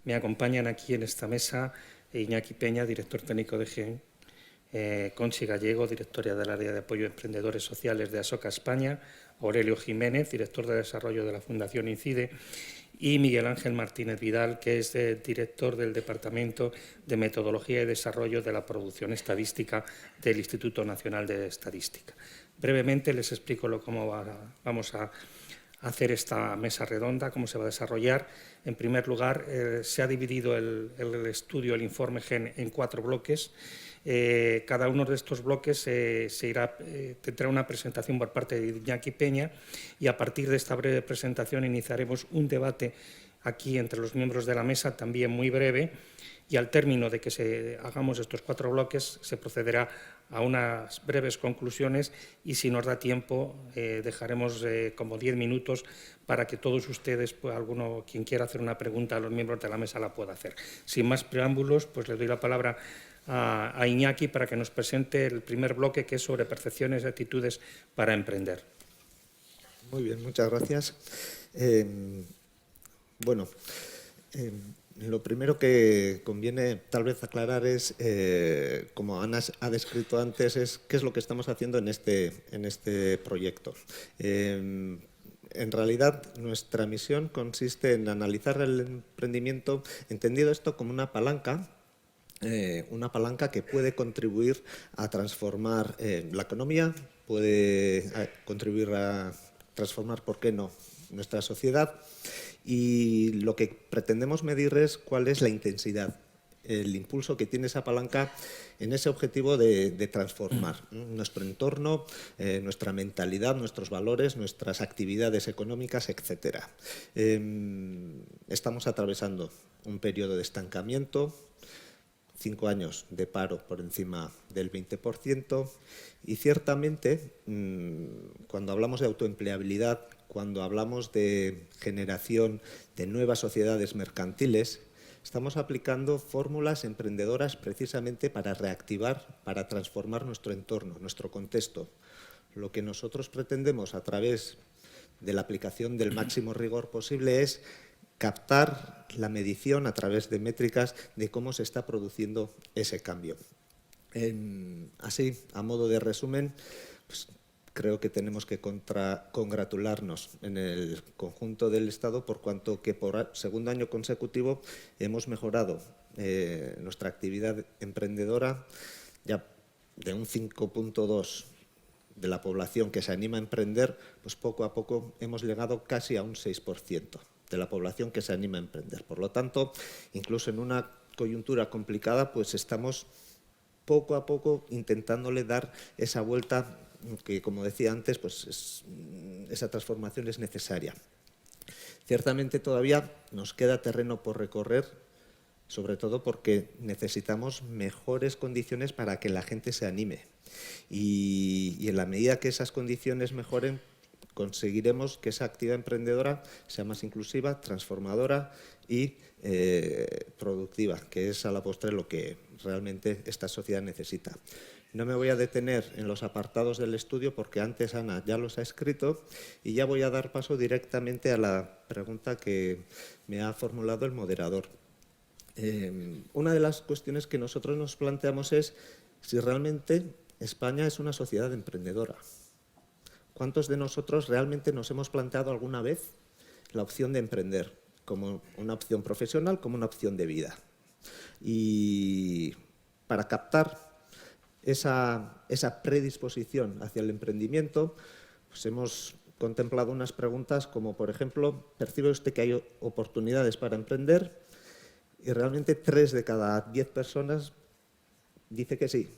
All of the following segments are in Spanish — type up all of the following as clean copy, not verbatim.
Me acompañan aquí en esta mesa Iñaki Peña, director técnico de GEN, Conchi Gallego, directora del área de apoyo a emprendedores sociales de ASOCA España, Aurelio Jiménez, director de desarrollo de la Fundación INCIDE, y Miguel Ángel Martínez Vidal, que es director del Departamento de Metodología y Desarrollo de la Producción Estadística del Instituto Nacional de Estadística. Brevemente les explico cómo vamos a hacer esta mesa redonda, cómo se va a desarrollar. En primer lugar, se ha dividido el estudio, el informe GEN, en 4 bloques. Cada uno de estos bloques tendrá una presentación por parte de Iñaki Peña y a partir de esta breve presentación iniciaremos un debate aquí entre los miembros de la mesa, también muy breve, y al término de que hagamos estos 4 bloques se procederá a unas breves conclusiones y si nos da tiempo dejaremos como 10 minutos para que todos ustedes, pues, quien quiera hacer una pregunta a los miembros de la mesa la pueda hacer. Sin más preámbulos, pues le doy la palabra a Iñaki para que nos presente el primer bloque, que es sobre percepciones y actitudes para emprender. Muy bien, muchas gracias. Lo primero que conviene tal vez aclarar es, como Ana ha descrito antes, es qué es lo que estamos haciendo en este proyecto. En realidad, nuestra misión consiste en analizar el emprendimiento, entendido esto como una palanca que puede contribuir a transformar la economía, puede contribuir a transformar, ¿por qué no?, nuestra sociedad. Y lo que pretendemos medir es cuál es la intensidad, el impulso que tiene esa palanca en ese objetivo de transformar nuestro entorno, nuestra mentalidad, nuestros valores, nuestras actividades económicas, etc. Estamos atravesando un periodo de estancamiento, 5 años de paro por encima del 20%, y ciertamente cuando hablamos de autoempleabilidad, cuando hablamos de generación de nuevas sociedades mercantiles, estamos aplicando fórmulas emprendedoras precisamente para reactivar, para transformar nuestro entorno, nuestro contexto. Lo que nosotros pretendemos a través de la aplicación del máximo rigor posible es captar la medición a través de métricas de cómo se está produciendo ese cambio. Así, a modo de resumen, pues, creo que tenemos que congratularnos en el conjunto del Estado por cuanto que por segundo año consecutivo hemos mejorado nuestra actividad emprendedora, ya de un 5,2 de la población que se anima a emprender, pues poco a poco hemos llegado casi a un 6% de la población que se anima a emprender. Por lo tanto, incluso en una coyuntura complicada, pues estamos poco a poco intentándole dar esa vuelta que, como decía antes, pues esa transformación es necesaria. Ciertamente todavía nos queda terreno por recorrer, sobre todo porque necesitamos mejores condiciones para que la gente se anime. Y en la medida que esas condiciones mejoren, conseguiremos que esa actividad emprendedora sea más inclusiva, transformadora y productiva, que es a la postre lo que realmente esta sociedad necesita. No me voy a detener en los apartados del estudio porque antes Ana ya los ha escrito y ya voy a dar paso directamente a la pregunta que me ha formulado el moderador. Una de las cuestiones que nosotros nos planteamos es si realmente España es una sociedad emprendedora. ¿Cuántos de nosotros realmente nos hemos planteado alguna vez la opción de emprender como una opción profesional, como una opción de vida? Y para captar esa predisposición hacia el emprendimiento, pues hemos contemplado unas preguntas como, por ejemplo, ¿percibe usted que hay oportunidades para emprender? Y realmente 3 de cada 10 personas dice que sí,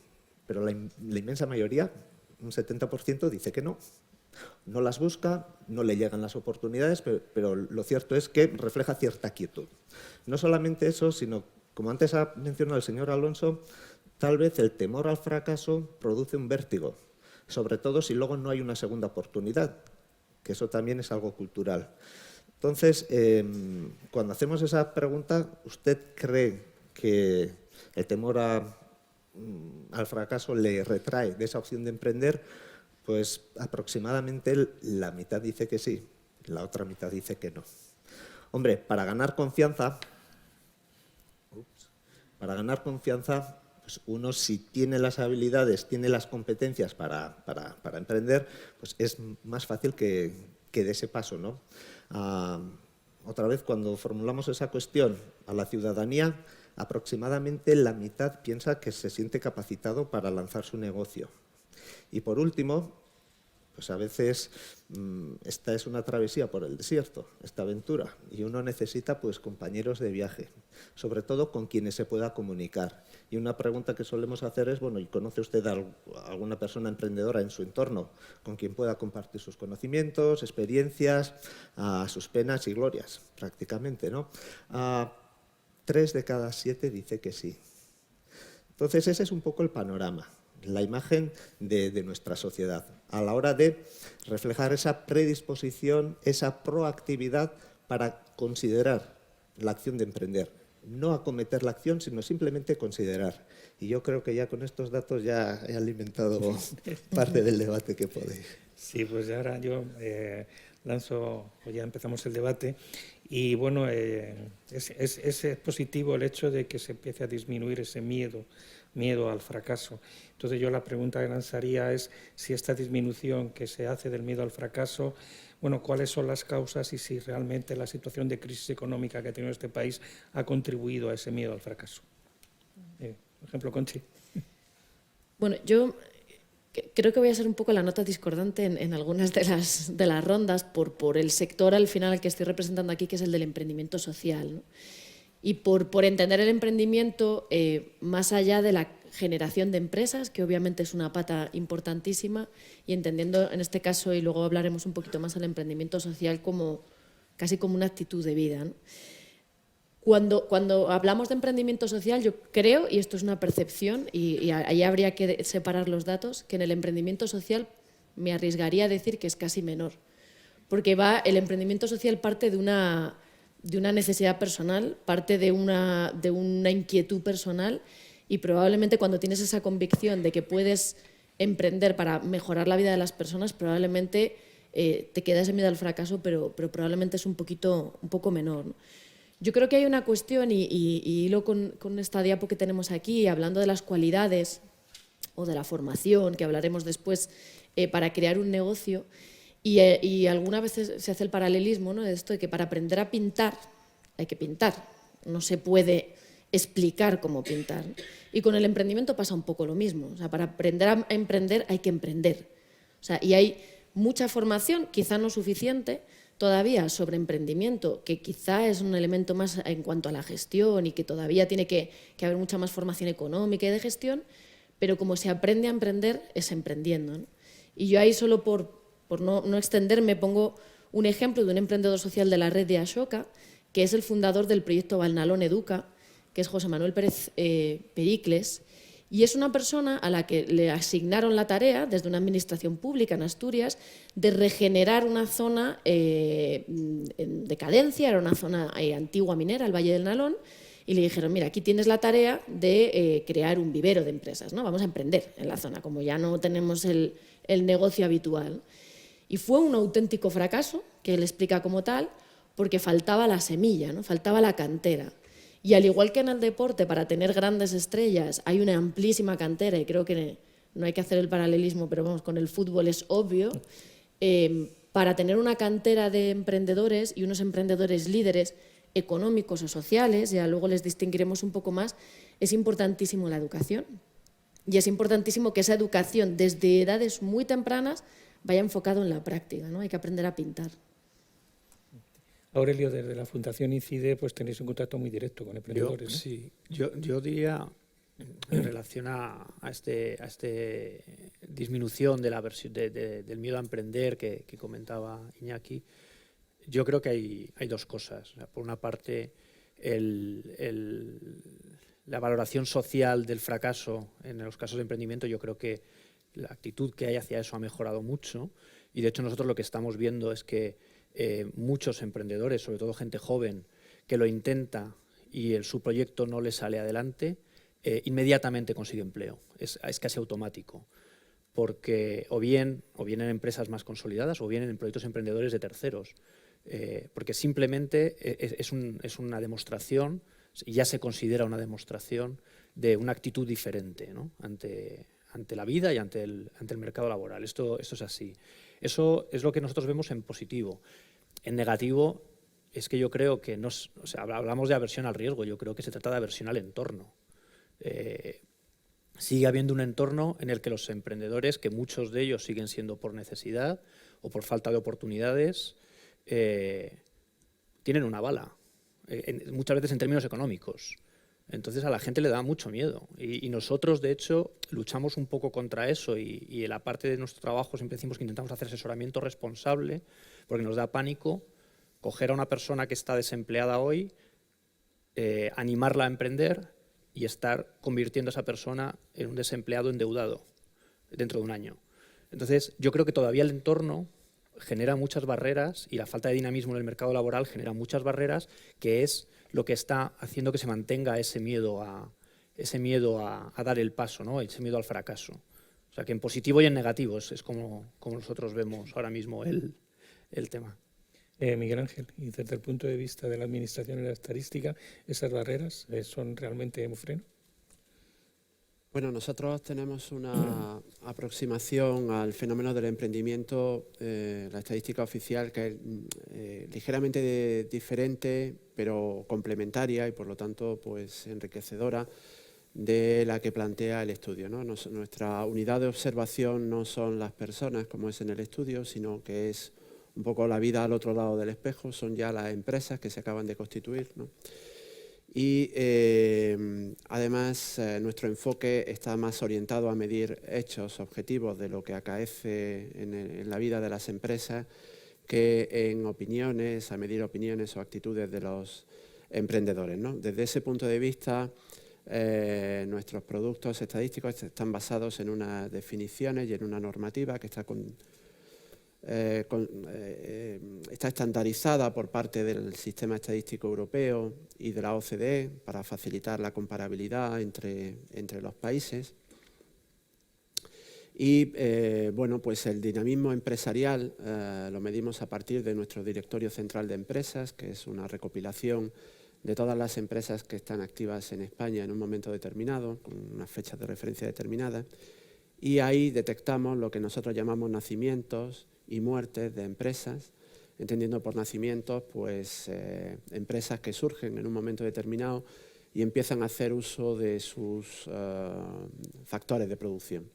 pero la inmensa mayoría, un 70%, dice que no. No las busca, no le llegan las oportunidades, pero lo cierto es que refleja cierta quietud. No solamente eso, sino, como antes ha mencionado el señor Alonso, tal vez el temor al fracaso produce un vértigo, sobre todo si luego no hay una segunda oportunidad, que eso también es algo cultural. Entonces, cuando hacemos esa pregunta, ¿usted cree que el temor al fracaso le retrae de esa opción de emprender? Pues aproximadamente la mitad dice que sí, la otra mitad dice que no. Hombre, para ganar confianza, Para ganar confianza, pues uno, si tiene las habilidades, tiene las competencias para emprender, pues es más fácil que dé ese paso, ¿no? Otra vez, cuando formulamos esa cuestión a la ciudadanía, aproximadamente la mitad piensa que se siente capacitado para lanzar su negocio. Y por último, pues a veces esta es una travesía por el desierto, esta aventura, y uno necesita pues compañeros de viaje, sobre todo con quienes se pueda comunicar. Y una pregunta que solemos hacer es, bueno, ¿y conoce usted a alguna persona emprendedora en su entorno con quien pueda compartir sus conocimientos, experiencias, sus penas y glorias, prácticamente, ¿no? 3 de cada 7 dice que sí. Entonces ese es un poco el panorama, la imagen de nuestra sociedad, a la hora de reflejar esa predisposición, esa proactividad para considerar la acción de emprender. No acometer la acción, sino simplemente considerar. Y yo creo que ya con estos datos ya he alimentado parte del debate que podéis. Sí, pues ahora yo lanzo, o ya empezamos el debate. Y bueno, es positivo el hecho de que se empiece a disminuir ese miedo al fracaso. Entonces yo la pregunta que lanzaría es si esta disminución que se hace del miedo al fracaso, bueno, cuáles son las causas y si realmente la situación de crisis económica que ha tenido este país ha contribuido a ese miedo al fracaso. Por ejemplo, Conchi. Bueno, yo creo que voy a ser un poco la nota discordante en algunas de las rondas por el sector al final que estoy representando aquí, que es el del emprendimiento social, ¿no? Y por entender el emprendimiento más allá de la generación de empresas, que obviamente es una pata importantísima, y entendiendo en este caso, y luego hablaremos un poquito más, el emprendimiento social casi como una actitud de vida, ¿no? Cuando hablamos de emprendimiento social, yo creo, y esto es una percepción, y ahí habría que separar los datos, que en el emprendimiento social me arriesgaría a decir que es casi menor, porque el emprendimiento social parte de una necesidad personal, parte de una inquietud personal, y probablemente cuando tienes esa convicción de que puedes emprender para mejorar la vida de las personas, probablemente te queda ese miedo al fracaso, pero probablemente es un poco menor, ¿no? Yo creo que hay una cuestión, y hilo con esta diapo que tenemos aquí, hablando de las cualidades o de la formación, que hablaremos después, para crear un negocio, y algunas veces se hace el paralelismo, ¿no?, de esto de que para aprender a pintar hay que pintar, no se puede explicar cómo pintar. Y con el emprendimiento pasa un poco lo mismo, o sea, para aprender a emprender hay que emprender. O sea, y hay mucha formación, quizá no suficiente, todavía sobre emprendimiento, que quizá es un elemento más en cuanto a la gestión y que todavía tiene que haber mucha más formación económica y de gestión, pero como se aprende a emprender es emprendiendo, ¿no? Y yo ahí, solo por no extenderme, pongo un ejemplo de un emprendedor social de la red de Ashoka, que es el fundador del proyecto Valnalón Educa, que es José Manuel Pérez Pericles, y es una persona a la que le asignaron la tarea, desde una administración pública en Asturias, de regenerar una zona en decadencia, era una zona antigua minera, el Valle del Nalón, y le dijeron, mira, aquí tienes la tarea de crear un vivero de empresas, ¿no? Vamos a emprender en la zona, como ya no tenemos el negocio habitual. Y fue un auténtico fracaso, que él explica como tal, porque faltaba la semilla, ¿no? Faltaba la cantera. Y al igual que en el deporte, para tener grandes estrellas hay una amplísima cantera, y creo que no hay que hacer el paralelismo, pero vamos, con el fútbol es obvio, para tener una cantera de emprendedores y unos emprendedores líderes económicos o sociales, ya luego les distinguiremos un poco más, es importantísimo la educación. Y es importantísimo que esa educación desde edades muy tempranas vaya enfocado en la práctica, ¿no? Hay que aprender a pintar. Aurelio, desde la Fundación INCIDE, pues tenéis un contacto muy directo con emprendedores, ¿no? Sí, yo diría, en relación a este disminución de del miedo a emprender que comentaba Iñaki, yo creo que hay dos cosas. O sea, por una parte, la valoración social del fracaso en los casos de emprendimiento, yo creo que la actitud que hay hacia eso ha mejorado mucho, y de hecho nosotros lo que estamos viendo es que muchos emprendedores, sobre todo gente joven, que lo intenta y su proyecto no le sale adelante, inmediatamente consigue empleo. Es casi automático, porque o bien en empresas más consolidadas o bien en proyectos emprendedores de terceros, porque simplemente es una demostración ya se considera una demostración de una actitud diferente, ¿no? ante la vida y ante el mercado laboral. Esto es así. Eso es lo que nosotros vemos en positivo. En negativo es que yo creo que hablamos de aversión al riesgo, yo creo que se trata de aversión al entorno. Sigue habiendo un entorno en el que los emprendedores, que muchos de ellos siguen siendo por necesidad o por falta de oportunidades, tienen una bala, muchas veces en términos económicos. Entonces a la gente le da mucho miedo y nosotros, de hecho, luchamos un poco contra eso y en la parte de nuestro trabajo siempre decimos que intentamos hacer asesoramiento responsable porque nos da pánico coger a una persona que está desempleada hoy, animarla a emprender y estar convirtiendo a esa persona en un desempleado endeudado dentro de un año. Entonces yo creo que todavía el entorno genera muchas barreras y la falta de dinamismo en el mercado laboral genera muchas barreras, que es lo que está haciendo que se mantenga ese miedo a dar el paso, ¿no? Ese miedo al fracaso. O sea, que en positivo y en negativo es como nosotros vemos ahora mismo el tema. Miguel Ángel, y desde el punto de vista de la administración y la estadística, ¿esas barreras son realmente un freno? Bueno, nosotros tenemos una aproximación al fenómeno del emprendimiento, la estadística oficial, que es ligeramente diferente, pero complementaria y por lo tanto pues enriquecedora de la que plantea el estudio, ¿no? Nuestra unidad de observación no son las personas como es en el estudio, sino que es un poco la vida al otro lado del espejo, son ya las empresas que se acaban de constituir, ¿no? Y además nuestro enfoque está más orientado a medir hechos objetivos de lo que acaece en la vida de las empresas que en opiniones, a medir opiniones o actitudes de los emprendedores, ¿no? Desde ese punto de vista, nuestros productos estadísticos están basados en unas definiciones y en una normativa que está está estandarizada por parte del Sistema Estadístico Europeo y de la OCDE para facilitar la comparabilidad entre los países. Y bueno, pues el dinamismo empresarial lo medimos a partir de nuestro Directorio Central de Empresas, que es una recopilación de todas las empresas que están activas en España en un momento determinado, con unas fechas de referencia determinadas, y ahí detectamos lo que nosotros llamamos nacimientos y muertes de empresas, entendiendo por nacimientos pues empresas que surgen en un momento determinado y empiezan a hacer uso de sus factores de producción.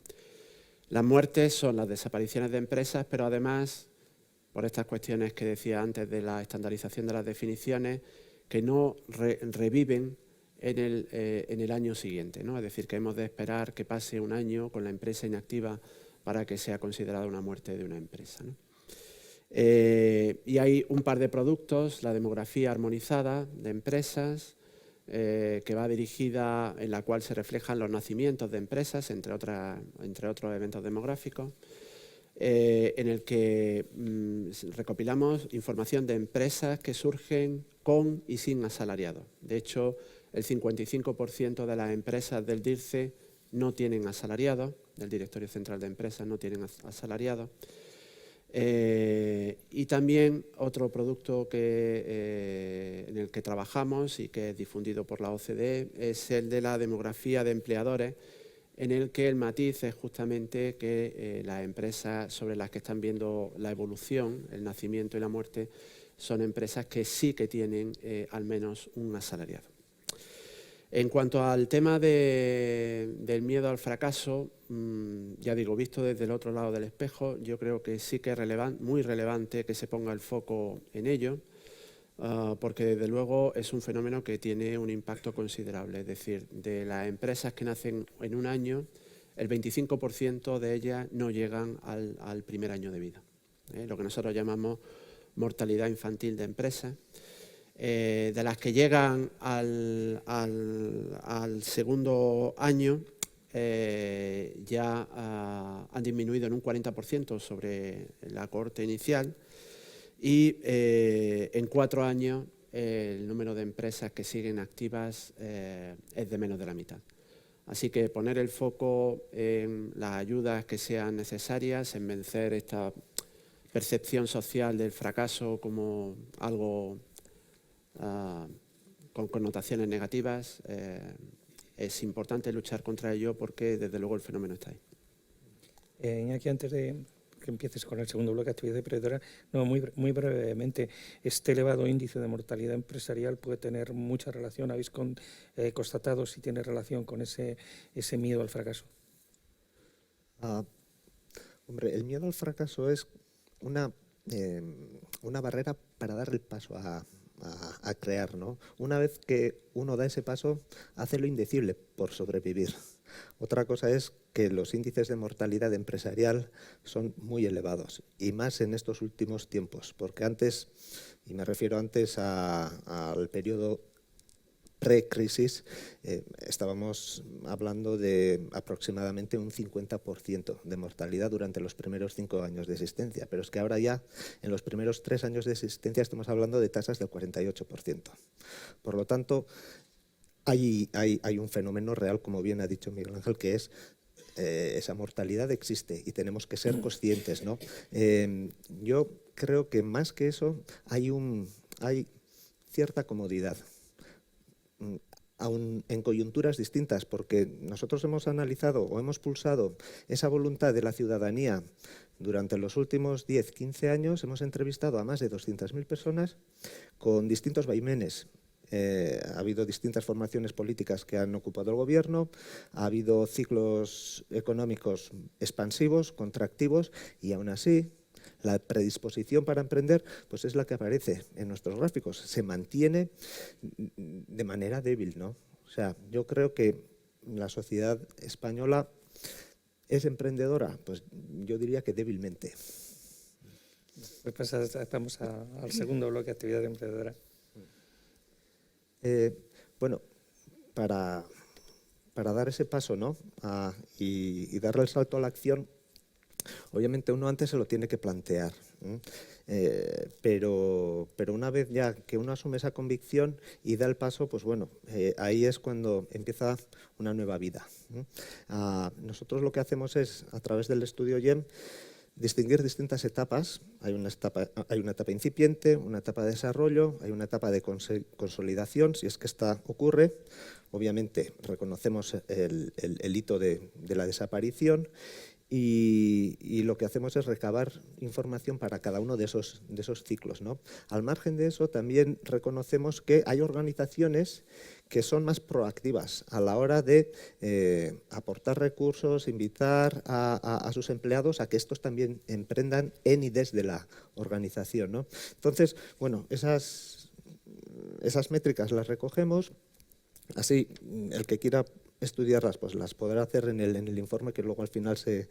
Las muertes son las desapariciones de empresas, pero además, por estas cuestiones que decía antes de la estandarización de las definiciones, que no reviven en el año siguiente, ¿no? Es decir, que hemos de esperar que pase un año con la empresa inactiva para que sea considerada una muerte de una empresa, ¿no? Y hay un par de productos, la demografía armonizada de empresas, que va dirigida, en la cual se reflejan los nacimientos de empresas, entre otros eventos demográficos, en el que recopilamos información de empresas que surgen con y sin asalariados. De hecho, el 55% de las empresas del DIRCE no tienen asalariados, del Directorio Central de Empresas no tienen asalariados. Y también otro producto en el que trabajamos y que es difundido por la OCDE es el de la demografía de empleadores, en el que el matiz es justamente que las empresas sobre las que están viendo la evolución, el nacimiento y la muerte, son empresas que sí que tienen al menos un asalariado. En cuanto al tema del miedo al fracaso, ya digo, visto desde el otro lado del espejo, yo creo que sí que es muy relevante que se ponga el foco en ello, porque desde luego es un fenómeno que tiene un impacto considerable. Es decir, de las empresas que nacen en un año, el 25% de ellas no llegan al primer año de vida, lo que nosotros llamamos mortalidad infantil de empresas. De las que llegan al segundo año, ya han disminuido en un 40% sobre la cohorte inicial y en 4 años el número de empresas que siguen activas es de menos de la mitad. Así que poner el foco en las ayudas que sean necesarias, en vencer esta percepción social del fracaso como algo con connotaciones negativas. Es importante luchar contra ello porque desde luego el fenómeno está ahí. Iñaki, antes de que empieces con el segundo bloque de actividad emprendedora, no, muy brevemente, este elevado índice de mortalidad empresarial puede tener mucha relación, ¿habéis constatado si tiene relación con ese miedo al fracaso? Hombre, el miedo al fracaso es una barrera para dar el paso a crear, ¿no? Una vez que uno da ese paso, hace lo indecible por sobrevivir. Otra cosa es que los índices de mortalidad empresarial son muy elevados, y más en estos últimos tiempos, porque antes, y me refiero antes al periodo pre-crisis, estábamos hablando de aproximadamente un 50% de mortalidad durante los primeros 5 años de existencia, pero es que ahora ya en los primeros 3 años de existencia estamos hablando de tasas del 48%. Por lo tanto, hay un fenómeno real, como bien ha dicho Miguel Ángel, que es esa mortalidad existe y tenemos que ser conscientes, ¿no? Yo creo que más que eso hay cierta comodidad, aún en coyunturas distintas, porque nosotros hemos analizado o hemos pulsado esa voluntad de la ciudadanía durante los últimos 10, 15 años. Hemos entrevistado a más de 200.000 personas con distintos vaivenes. Ha habido distintas formaciones políticas que han ocupado el gobierno, ha habido ciclos económicos expansivos, contractivos, y aún así la predisposición para emprender pues es la que aparece en nuestros gráficos. Se mantiene de manera débil, ¿no? O sea, yo creo que la sociedad española es emprendedora, pues yo diría que débilmente. Pues pasamos al segundo bloque de actividad emprendedora. Bueno, para dar ese paso, ¿no? Y darle el salto a la acción, obviamente uno antes se lo tiene que plantear, pero una vez ya que uno asume esa convicción y da el paso, pues bueno, ahí es cuando empieza una nueva vida. Nosotros lo que hacemos es, a través del estudio GEM, distinguir distintas etapas. Hay una etapa incipiente, una etapa de desarrollo, hay una etapa de consolidación, si es que esta ocurre. Obviamente reconocemos el hito de la desaparición, y lo que hacemos es recabar información para cada uno de esos ciclos, ¿no? Al margen de eso, también reconocemos que hay organizaciones que son más proactivas a la hora de aportar recursos, invitar a sus empleados a que estos también emprendan en y desde la organización, ¿no? Entonces, bueno, esas métricas las recogemos. Así, el que quiera estudiarlas, pues las podrá hacer en el informe que luego al final se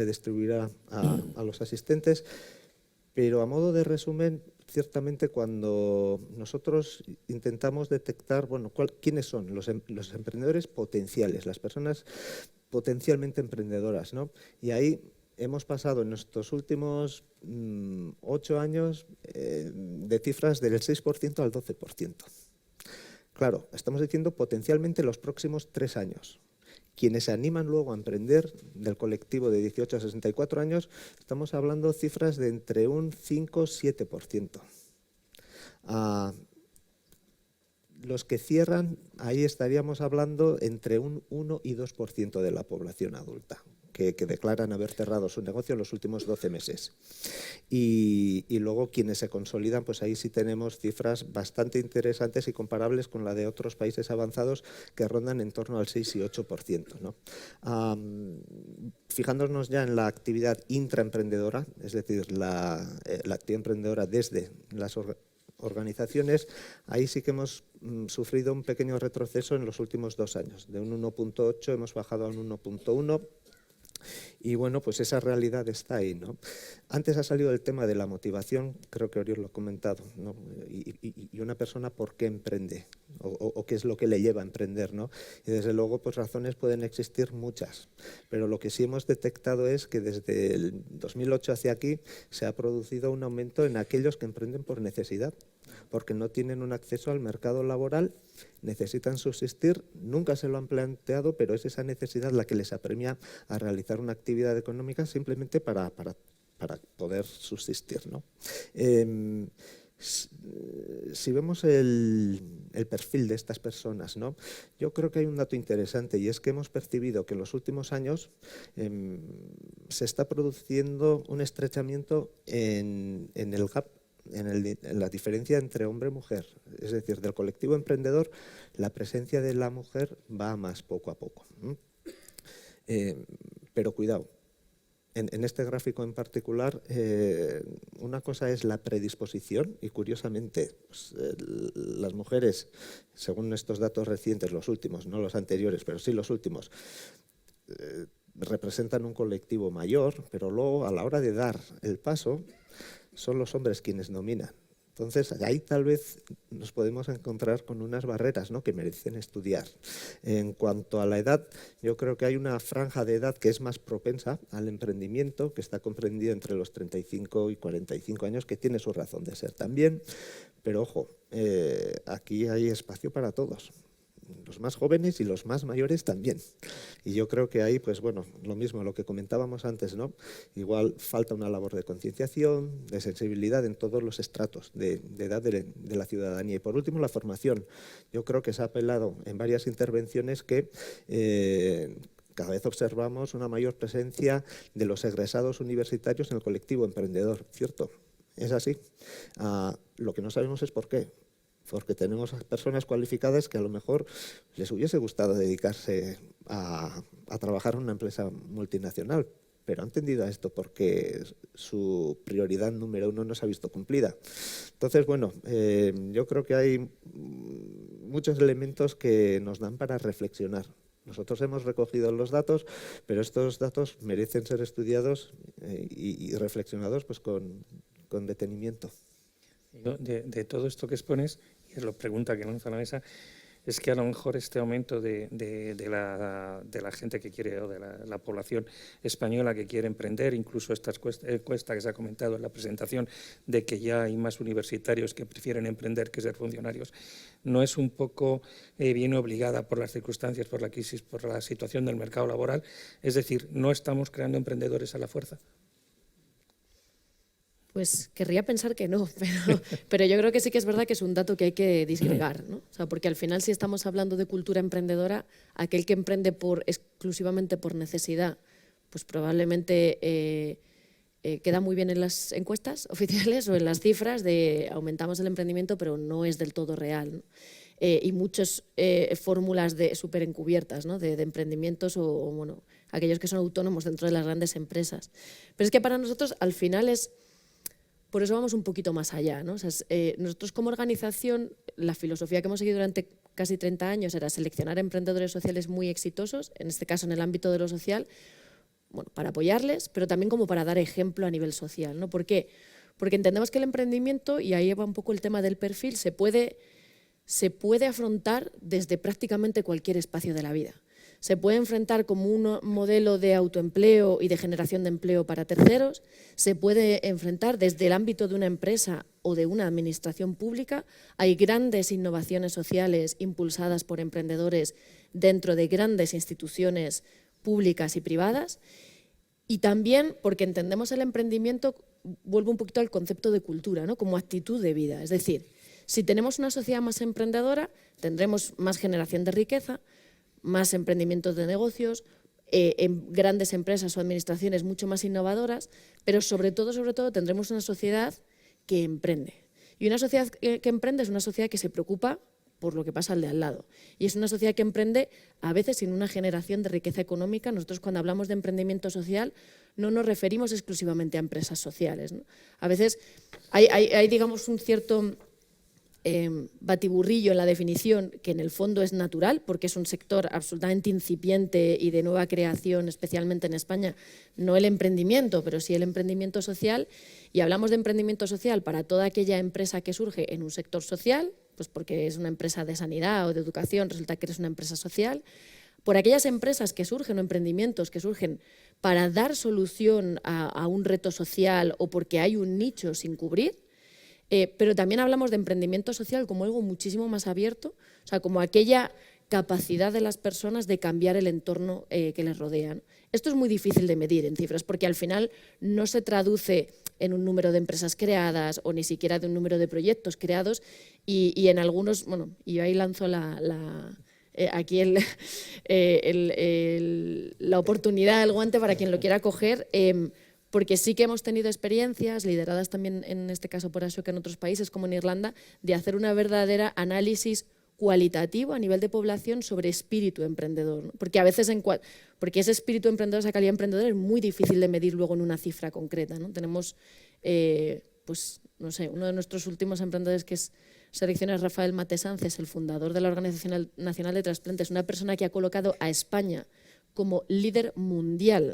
distribuirá a los asistentes. Pero a modo de resumen, ciertamente cuando nosotros intentamos detectar, bueno, quiénes son los emprendedores potenciales, las personas potencialmente emprendedoras, ¿no? Y ahí hemos pasado en estos últimos 8 años de cifras del 6% al 12%. Claro, estamos diciendo potencialmente los próximos 3 años. Quienes se animan luego a emprender, del colectivo de 18 a 64 años, estamos hablando cifras de entre un 5-7%. Los que cierran, ahí estaríamos hablando entre un 1 y 2% de la población adulta, que declaran haber cerrado su negocio en los últimos 12 meses. Y luego quienes se consolidan, pues ahí sí tenemos cifras bastante interesantes y comparables con la de otros países avanzados que rondan en torno al 6 y 8%, ¿no? Fijándonos ya en la actividad intraemprendedora, es decir, la actividad emprendedora desde las organizaciones, ahí sí que hemos sufrido un pequeño retroceso en los últimos 2 años. De un 1,8 hemos bajado a un 1,1. Y bueno, pues esa realidad está ahí, ¿no? Antes ha salido el tema de la motivación, creo que Oriol lo ha comentado, ¿no? Y una persona por qué emprende o qué es lo que le lleva a emprender, ¿no? Y desde luego, pues razones pueden existir muchas, pero lo que sí hemos detectado es que desde el 2008 hacia aquí se ha producido un aumento en aquellos que emprenden por necesidad, porque no tienen un acceso al mercado laboral, necesitan subsistir, nunca se lo han planteado, pero es esa necesidad la que les apremia a realizar una actividad económica simplemente para poder subsistir, ¿no? Si vemos el el perfil de estas personas, ¿no? Yo creo que hay un dato interesante y es que hemos percibido que en los últimos años se está produciendo un estrechamiento en el gap, en la diferencia entre hombre y mujer. Es decir, del colectivo emprendedor, la presencia de la mujer va más poco a poco. Pero cuidado. En este gráfico en particular, una cosa es la predisposición y curiosamente pues, las mujeres, según estos datos recientes, los últimos, no los anteriores, pero sí los últimos, representan un colectivo mayor, pero luego a la hora de dar el paso son los hombres quienes dominan. Entonces, ahí tal vez nos podemos encontrar con unas barreras, ¿no?, que merecen estudiar. En cuanto a la edad, yo creo que hay una franja de edad que es más propensa al emprendimiento, que está comprendida entre los 35 y 45 años, que tiene su razón de ser también. Pero ojo, aquí hay espacio para todos. Los más jóvenes y los más mayores también. Y yo creo que ahí, pues bueno, lo mismo, lo que comentábamos antes, ¿no? Igual falta una labor de concienciación, de sensibilidad en todos los estratos de edad de la ciudadanía. Y por último, la formación. Yo creo que se ha apelado en varias intervenciones que cada vez observamos una mayor presencia de los egresados universitarios en el colectivo emprendedor, ¿cierto? Es así. Lo que no sabemos es por qué. Porque tenemos personas cualificadas que a lo mejor les hubiese gustado dedicarse a trabajar en una empresa multinacional, pero han tendido a esto porque su prioridad número 1 no se ha visto cumplida. Entonces, bueno, yo creo que hay muchos elementos que nos dan para reflexionar. Nosotros hemos recogido los datos, pero estos datos merecen ser estudiados y reflexionados pues, con detenimiento. De todo esto que expones, y es la pregunta que lanza a la mesa, es que a lo mejor este aumento de la gente que quiere, o de la población española que quiere emprender, incluso esta encuesta que se ha comentado en la presentación, de que ya hay más universitarios que prefieren emprender que ser funcionarios, ¿no es un poco bien obligada por las circunstancias, por la crisis, por la situación del mercado laboral? Es decir, ¿no estamos creando emprendedores a la fuerza? Pues querría pensar que no, pero yo creo que sí que es verdad que es un dato que hay que disgregar, ¿no? O sea, porque al final si estamos hablando de cultura emprendedora, aquel que emprende exclusivamente por necesidad, pues probablemente queda muy bien en las encuestas oficiales o en las cifras de aumentamos el emprendimiento, pero no es del todo real, ¿no? Y muchas fórmulas súper encubiertas, ¿no?, de emprendimientos o bueno, aquellos que son autónomos dentro de las grandes empresas. Pero es que para nosotros al final por eso vamos un poquito más allá, ¿no? O sea, nosotros como organización, la filosofía que hemos seguido durante casi 30 años era seleccionar emprendedores sociales muy exitosos, en este caso en el ámbito de lo social, bueno, para apoyarles, pero también como para dar ejemplo a nivel social, ¿no? ¿Por qué? Porque entendemos que el emprendimiento, y ahí va un poco el tema del perfil, se puede afrontar desde prácticamente cualquier espacio de la vida. Se puede enfrentar como un modelo de autoempleo y de generación de empleo para terceros, se puede enfrentar desde el ámbito de una empresa o de una administración pública. Hay grandes innovaciones sociales impulsadas por emprendedores dentro de grandes instituciones públicas y privadas. Y también porque entendemos el emprendimiento, vuelvo un poquito al concepto de cultura, ¿no?, como actitud de vida. Es decir, si tenemos una sociedad más emprendedora, tendremos más generación de riqueza, más emprendimientos de negocios, en grandes empresas o administraciones mucho más innovadoras, pero sobre todo tendremos una sociedad que emprende. Y una sociedad que emprende es una sociedad que se preocupa por lo que pasa al de al lado. Y es una sociedad que emprende a veces sin una generación de riqueza económica. Nosotros cuando hablamos de emprendimiento social no nos referimos exclusivamente a empresas sociales, ¿no? A veces hay digamos, un cierto batiburrillo en la definición que en el fondo es natural porque es un sector absolutamente incipiente y de nueva creación, especialmente en España, no el emprendimiento, pero sí el emprendimiento social, y hablamos de emprendimiento social para toda aquella empresa que surge en un sector social, pues porque es una empresa de sanidad o de educación, resulta que eres una empresa social, por aquellas empresas que surgen o emprendimientos que surgen para dar solución a un reto social o porque hay un nicho sin cubrir. Pero también hablamos de emprendimiento social como algo muchísimo más abierto, o sea, como aquella capacidad de las personas de cambiar el entorno que les rodea, ¿no? Esto es muy difícil de medir en cifras porque al final no se traduce en un número de empresas creadas o ni siquiera de un número de proyectos creados y en algunos, bueno, y ahí lanzo aquí la oportunidad, el guante para quien lo quiera coger, porque sí que hemos tenido experiencias, lideradas también en este caso por Ashoka en otros países como en Irlanda, de hacer una verdadera análisis cualitativo a nivel de población sobre espíritu emprendedor, ¿no? Porque a veces porque ese espíritu emprendedor, esa calidad emprendedora es muy difícil de medir luego en una cifra concreta, ¿no? Tenemos, pues no sé, uno de nuestros últimos emprendedores que es Selecciones Rafael Matesances, el fundador de la Organización Nacional de Trasplantes, una persona que ha colocado a España como líder mundial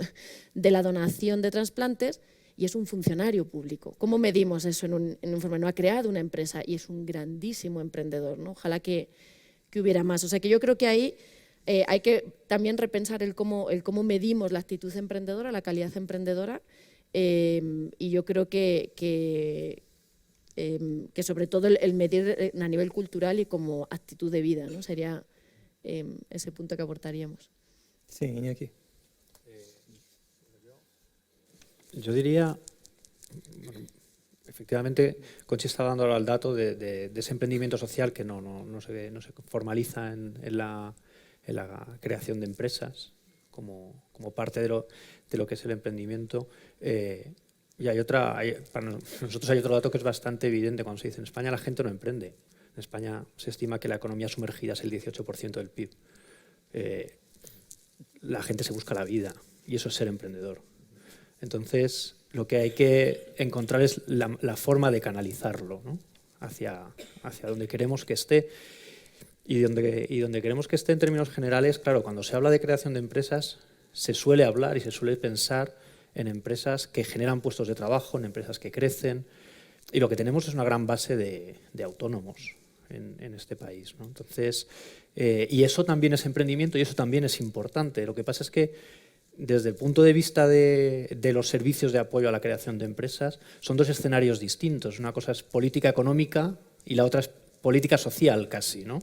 de la donación de trasplantes y es un funcionario público. ¿Cómo medimos eso en un informe? No ha creado una empresa y es un grandísimo emprendedor, ¿no? Ojalá que hubiera más. O sea que yo creo que ahí hay que también repensar el cómo medimos la actitud emprendedora, la calidad emprendedora y yo creo que sobre todo el medir a nivel cultural y como actitud de vida, ¿no? Sería ese punto que aportaríamos. Sí, Iñaki. Yo diría, bueno, efectivamente, Conchi está dando ahora el dato de ese emprendimiento social que no se formaliza en la creación de empresas como parte de lo que es el emprendimiento. Y para nosotros hay otro dato que es bastante evidente cuando se dice en España la gente no emprende. En España se estima que la economía sumergida es el 18% del PIB. La gente se busca la vida y eso es ser emprendedor. Entonces, lo que hay que encontrar es la forma de canalizarlo, ¿no? hacia donde queremos que esté. Y donde queremos que esté en términos generales, claro, cuando se habla de creación de empresas, se suele hablar y se suele pensar en empresas que generan puestos de trabajo, en empresas que crecen. Y lo que tenemos es una gran base de autónomos en este país, ¿no? Entonces, y eso también es emprendimiento y eso también es importante. Lo que pasa es que desde el punto de vista de los servicios de apoyo a la creación de empresas, son dos escenarios distintos. Una cosa es política económica y la otra es política social casi, ¿no?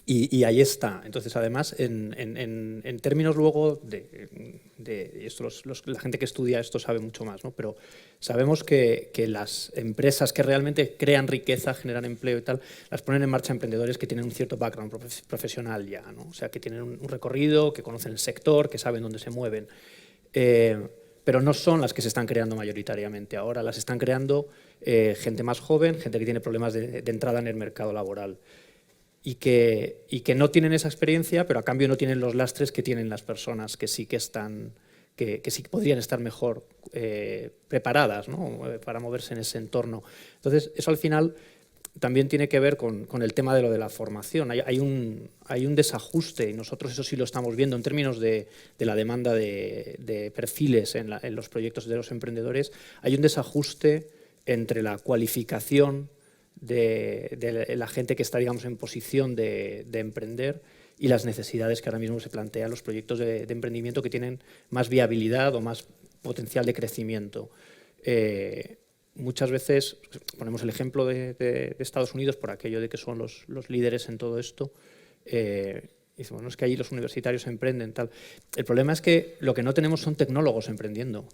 Y ahí está. Entonces, además, en términos luego de esto, la gente que estudia esto sabe mucho más, ¿no? Pero sabemos que las empresas que realmente crean riqueza, generan empleo y tal, las ponen en marcha emprendedores que tienen un cierto background profesional ya, ¿no? O sea, que tienen un recorrido, que conocen el sector, que saben dónde se mueven. Pero no son las que se están creando mayoritariamente ahora, las están creando gente más joven, gente que tiene problemas de entrada en el mercado laboral. Y que no tienen esa experiencia, pero a cambio no tienen los lastres que tienen las personas que sí que están, que sí que podrían estar mejor preparadas, ¿no? Para moverse en ese entorno. Entonces, eso al final también tiene que ver con el tema de lo de la formación. Hay un desajuste, y nosotros eso sí lo estamos viendo en términos de la demanda de perfiles en los proyectos de los emprendedores. Hay un desajuste entre la cualificación de la gente que está, digamos, en posición de emprender y las necesidades que ahora mismo se plantean los proyectos de emprendimiento que tienen más viabilidad o más potencial de crecimiento. Muchas veces ponemos el ejemplo de Estados Unidos por aquello de que son los líderes en todo esto. Dice, bueno, es que allí los universitarios emprenden, tal. El problema es que lo que no tenemos son tecnólogos emprendiendo.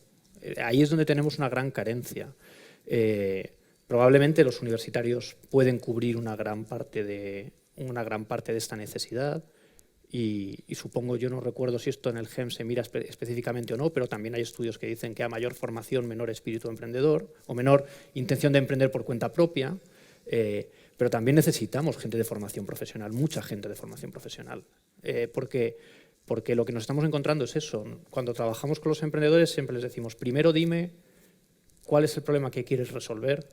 Ahí es donde tenemos una gran carencia. Probablemente los universitarios pueden cubrir una gran parte de esta necesidad y supongo, yo no recuerdo si esto en el GEM se mira específicamente o no, pero también hay estudios que dicen que a mayor formación, menor espíritu emprendedor o menor intención de emprender por cuenta propia, pero también necesitamos gente de formación profesional, mucha gente de formación profesional, porque lo que nos estamos encontrando es eso. Cuando trabajamos con los emprendedores siempre les decimos, primero dime cuál es el problema que quieres resolver,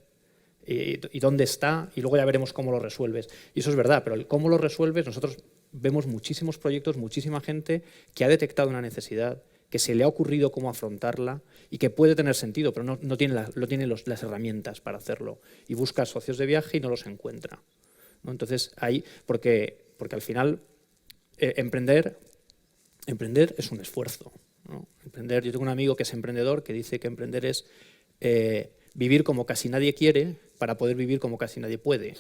y dónde está, y luego ya veremos cómo lo resuelves. Y eso es verdad, pero el cómo lo resuelves, nosotros vemos muchísimos proyectos, muchísima gente que ha detectado una necesidad, que se le ha ocurrido cómo afrontarla y que puede tener sentido, pero no tiene las herramientas para hacerlo. Y busca socios de viaje y no los encuentra, ¿no? Entonces, ahí, porque al final, emprender es un esfuerzo, ¿no? Yo tengo un amigo que es emprendedor que dice que emprender es vivir como casi nadie quiere para poder vivir como casi nadie puede.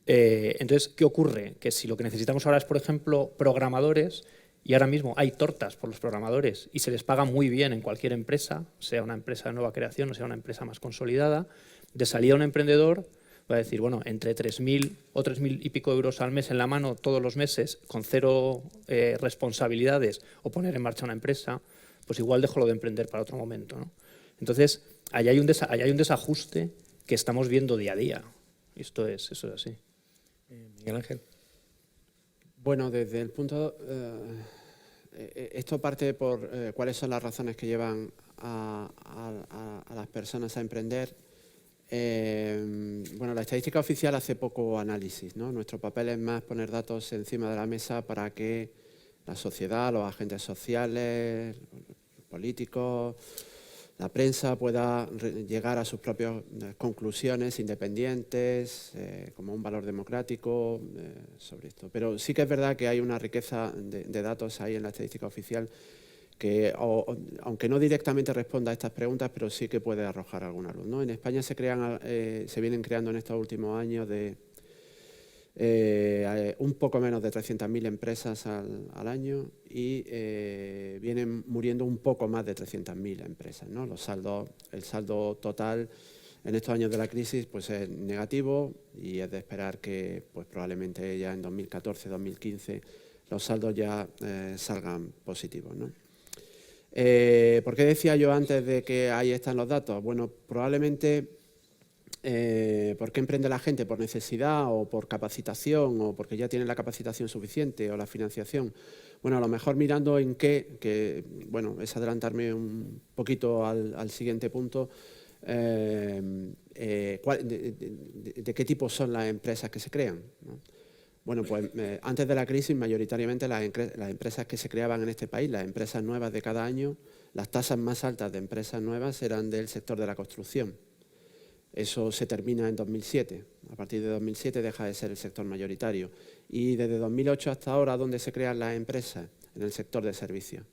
Entonces, ¿qué ocurre? Que si lo que necesitamos ahora es, por ejemplo, programadores, y ahora mismo hay tortas por los programadores y se les paga muy bien en cualquier empresa, sea una empresa de nueva creación o sea una empresa más consolidada, de salida un emprendedor va a decir, bueno, entre 3.000 o 3.000 y pico euros al mes en la mano todos los meses, con cero responsabilidades, o poner en marcha una empresa, pues igual dejo lo de emprender para otro momento, ¿no? Entonces, ahí hay un desajuste que estamos viendo día a día. Eso es así. Miguel Ángel. Bueno, desde el punto... esto parte por cuáles son las razones que llevan a las personas a emprender. Bueno, la estadística oficial hace poco análisis, ¿no? Nuestro papel es más poner datos encima de la mesa para que la sociedad, los agentes sociales, los políticos, la prensa pueda llegar a sus propias conclusiones independientes, como un valor democrático sobre esto. Pero sí que es verdad que hay una riqueza de datos ahí en la estadística oficial que, aunque no directamente responda a estas preguntas, pero sí que puede arrojar alguna luz, ¿no? En España se vienen creando en estos últimos años un poco menos de 300.000 empresas al año y vienen muriendo un poco más de 300.000 empresas, ¿no? El saldo total en estos años de la crisis pues es negativo y es de esperar que pues probablemente ya en 2014, 2015 los saldos ya salgan positivos, ¿no? ¿Por qué decía yo antes de que ahí están los datos? Bueno, probablemente ¿por qué emprende la gente? ¿Por necesidad o por capacitación o porque ya tiene la capacitación suficiente o la financiación? Bueno, a lo mejor mirando en bueno, es adelantarme un poquito al siguiente punto, de qué tipo son las empresas que se crean, ¿no? Bueno, pues antes de la crisis, mayoritariamente las empresas que se creaban en este país, las empresas nuevas de cada año, las tasas más altas de empresas nuevas eran del sector de la construcción. Eso se termina en 2007. A partir de 2007 deja de ser el sector mayoritario. Y desde 2008 hasta ahora, ¿dónde se crean las empresas? En el sector de servicios.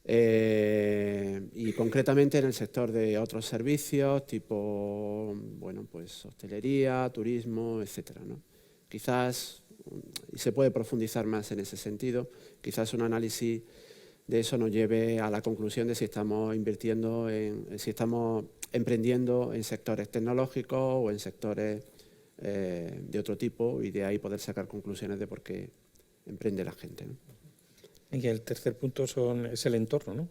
Y concretamente en el sector de otros servicios, tipo, bueno, pues hostelería, turismo, etcétera, ¿no? Quizás, y se puede profundizar más en ese sentido, quizás un análisis de eso nos lleve a la conclusión de si estamos emprendiendo en sectores tecnológicos o en sectores de otro tipo, y de ahí poder sacar conclusiones de por qué emprende la gente, ¿no? Y el tercer punto es el entorno, ¿no?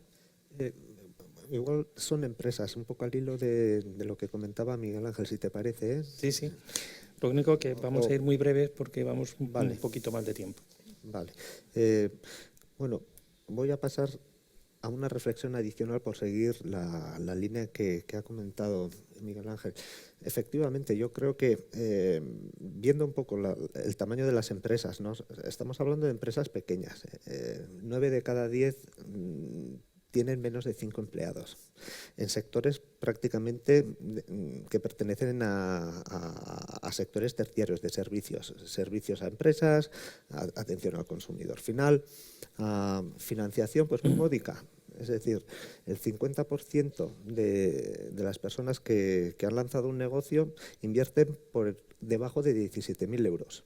Igual son empresas, un poco al hilo de lo que comentaba Miguel Ángel, si te parece, ¿eh? Sí, sí. Lo único que vamos a ir muy breves porque vamos Vale. un poquito más de tiempo. Vale. Bueno, voy a pasar a una reflexión adicional por seguir la línea que ha comentado Miguel Ángel. Efectivamente, yo creo que viendo un poco el tamaño de las empresas, ¿no? Estamos hablando de empresas pequeñas. 9 de cada 10 tienen menos de 5 empleados, en sectores prácticamente que pertenecen a sectores terciarios de servicios a empresas, atención al consumidor final, financiación pues muy módica. Es decir, el 50% de las personas que han lanzado un negocio invierten por debajo de 17.000 euros.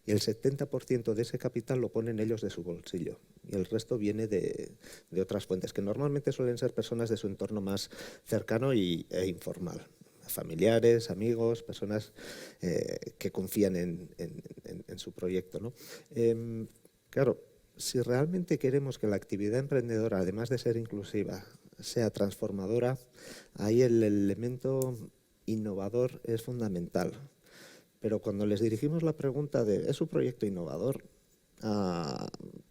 Y el 70% de ese capital lo ponen ellos de su bolsillo. Y el resto viene de otras fuentes, que normalmente suelen ser personas de su entorno más cercano e informal. Familiares, amigos, personas que confían en su proyecto, ¿no? Claro, si realmente queremos que la actividad emprendedora, además de ser inclusiva, sea transformadora, ahí el elemento innovador es fundamental. Pero cuando les dirigimos la pregunta de ¿es un proyecto innovador?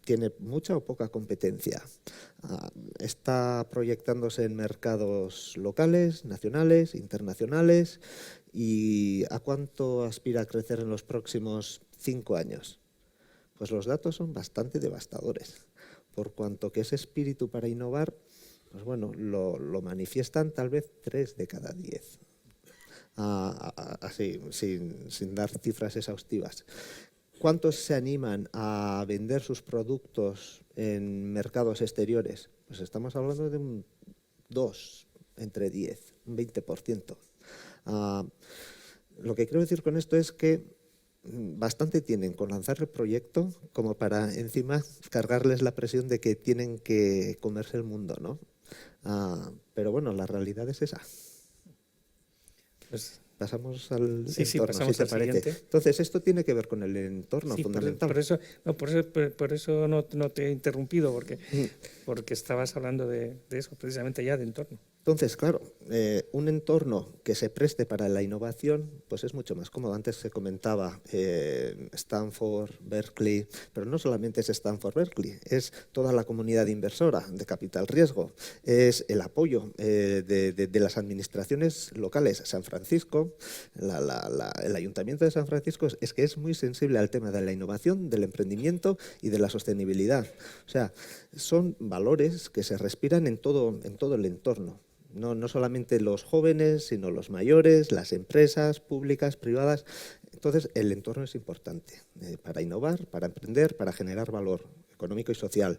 ¿Tiene mucha o poca competencia? ¿Está proyectándose en mercados locales, nacionales, internacionales? ¿Y a cuánto aspira a crecer en los próximos 5 años? Pues los datos son bastante devastadores, por cuanto que ese espíritu para innovar, pues bueno, lo manifiestan tal vez 3 de cada 10. Así, sin dar cifras exhaustivas. ¿Cuántos se animan a vender sus productos en mercados exteriores? Pues estamos hablando de un 2 entre 10, un 20%. Lo que quiero decir con esto es que bastante tienen con lanzar el proyecto como para encima cargarles la presión de que tienen que comerse el mundo, ¿no? Pero bueno, la realidad es esa. Pues, Pasamos al sí, entorno, pasamos si te al parece. siguiente. Entonces, esto tiene que ver con el entorno sí, fundamental. por eso no te he interrumpido, porque estabas hablando de eso, precisamente ya de entorno. Entonces, claro, un entorno que se preste para la innovación pues es mucho más cómodo. Antes se comentaba Stanford, Berkeley, pero no solamente es Stanford, Berkeley, es toda la comunidad inversora de capital riesgo, es el apoyo de las administraciones locales. San Francisco, el Ayuntamiento de San Francisco es que es muy sensible al tema de la innovación, del emprendimiento y de la sostenibilidad. O sea, son valores que se respiran en todo el entorno. No solamente los jóvenes, sino los mayores, las empresas públicas, privadas. Entonces, el entorno es importante para innovar, para emprender, para generar valor económico y social.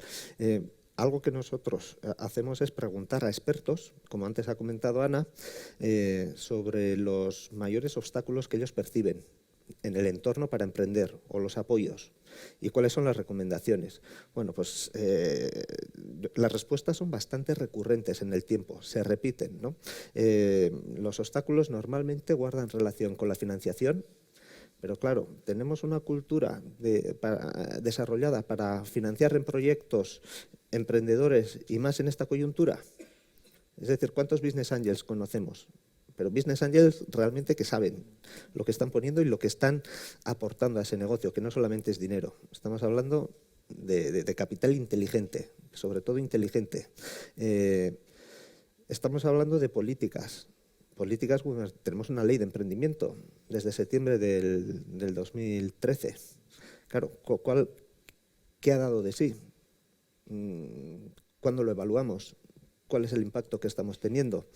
Algo que nosotros hacemos es preguntar a expertos, como antes ha comentado Ana, sobre los mayores obstáculos que ellos perciben en el entorno para emprender o los apoyos. ¿Y cuáles son las recomendaciones? Bueno, pues las respuestas son bastante recurrentes en el tiempo, se repiten, ¿no? Los obstáculos normalmente guardan relación con la financiación, pero claro, tenemos una cultura desarrollada para financiar en proyectos emprendedores y más en esta coyuntura. Es decir, ¿cuántos business angels conocemos? Pero business angels realmente que saben lo que están poniendo y lo que están aportando a ese negocio, que no solamente es dinero. Estamos hablando de capital inteligente, sobre todo inteligente. Estamos hablando de políticas. Tenemos una ley de emprendimiento desde septiembre del 2013. Claro, ¿qué ha dado de sí? ¿Cuándo lo evaluamos? ¿Cuál es el impacto que estamos teniendo?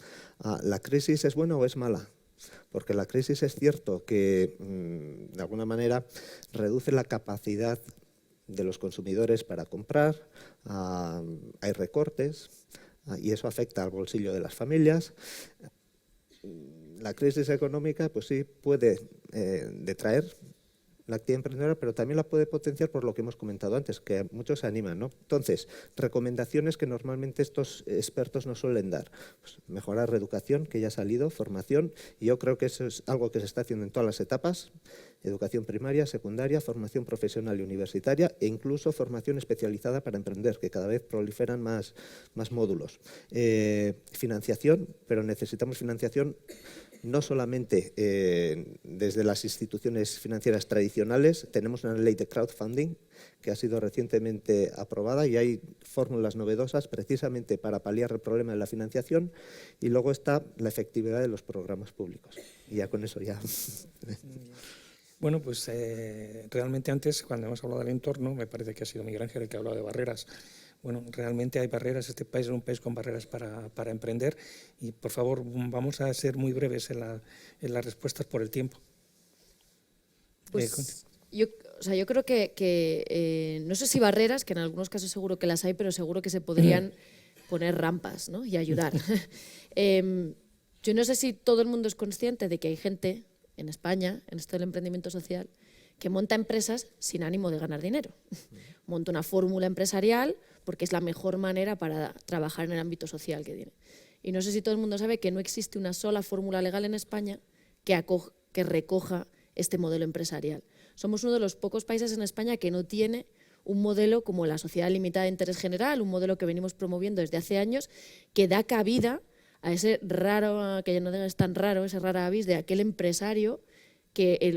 ¿La crisis es buena o es mala? Porque la crisis es cierto que, de alguna manera, reduce la capacidad de los consumidores para comprar, hay recortes y eso afecta al bolsillo de las familias. La crisis económica, pues sí, puede detraer la actividad emprendedora, pero también la puede potenciar por lo que hemos comentado antes, que muchos se animan, ¿no? Entonces, recomendaciones que normalmente estos expertos nos suelen dar. Pues mejorar reeducación, que ya ha salido, formación, y yo creo que eso es algo que se está haciendo en todas las etapas, educación primaria, secundaria, formación profesional y universitaria, e incluso formación especializada para emprender, que cada vez proliferan más módulos. Financiación, pero necesitamos financiación no solamente desde las instituciones financieras tradicionales. Tenemos una ley de crowdfunding que ha sido recientemente aprobada y hay fórmulas novedosas precisamente para paliar el problema de la financiación, y luego está la efectividad de los programas públicos. Y ya con eso ya... Bueno, pues realmente antes, cuando hemos hablado del entorno, me parece que ha sido Miguel Ángel el que ha hablado de barreras. Bueno, realmente hay barreras, este país es un país con barreras para emprender y, por favor, vamos a ser muy breves en las respuestas por el tiempo. Pues yo creo que no sé si barreras, que en algunos casos seguro que las hay, pero seguro que se podrían poner rampas, ¿no? Y ayudar. Yo no sé si todo el mundo es consciente de que hay gente en España, en esto del emprendimiento social, que monta empresas sin ánimo de ganar dinero. Monta una fórmula empresarial porque es la mejor manera para trabajar en el ámbito social que tiene. Y no sé si todo el mundo sabe que no existe una sola fórmula legal en España que recoja este modelo empresarial. Somos uno de los pocos países en España que no tiene un modelo como la sociedad limitada de interés general, un modelo que venimos promoviendo desde hace años, que da cabida a ese raro, que ya no es tan raro, ese rara avis de aquel empresario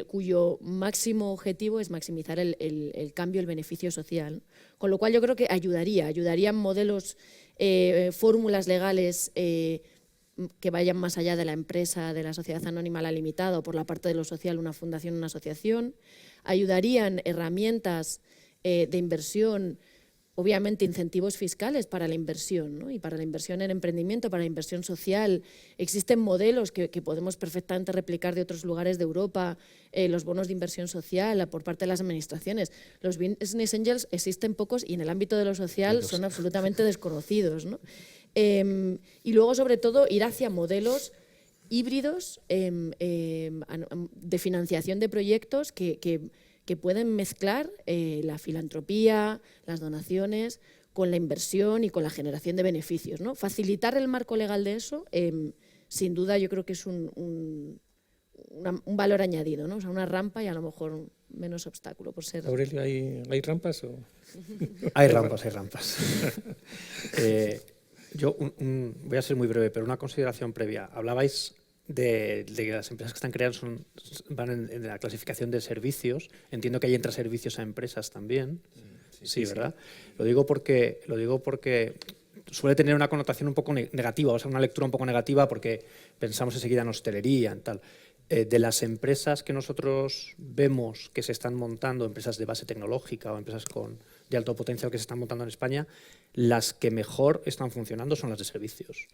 cuyo máximo objetivo es maximizar el cambio, el beneficio social. Con lo cual yo creo que ayudarían modelos, fórmulas legales que vayan más allá de la empresa, de la sociedad anónima, la limitada, o por la parte de lo social, una fundación, una asociación. Ayudarían herramientas de inversión, obviamente incentivos fiscales para la inversión, ¿no? Y para la inversión en emprendimiento, para la inversión social. Existen modelos que podemos perfectamente replicar de otros lugares de Europa, los bonos de inversión social por parte de las administraciones. Los business angels existen pocos y en el ámbito de lo social son absolutamente desconocidos, ¿no? Y luego, sobre todo, ir hacia modelos híbridos de financiación de proyectos que pueden mezclar la filantropía, las donaciones, con la inversión y con la generación de beneficios, ¿no? Facilitar el marco legal de eso, sin duda yo creo que es un valor añadido, ¿no? O sea, una rampa y a lo mejor menos obstáculo por ser... Aurelio, ¿hay rampas o...? Hay rampas, hay rampas. Yo voy a ser muy breve, pero una consideración previa. Hablabais de que las empresas que están creadas van en la clasificación de servicios. Entiendo que hay entre servicios a empresas también. Sí, ¿verdad? Sí. Lo digo porque suele tener una connotación un poco negativa, o sea, una lectura un poco negativa porque pensamos enseguida en hostelería, en tal. De las empresas que nosotros vemos que se están montando, empresas de base tecnológica o empresas de alto potencial que se están montando en España, las que mejor están funcionando son las de servicios.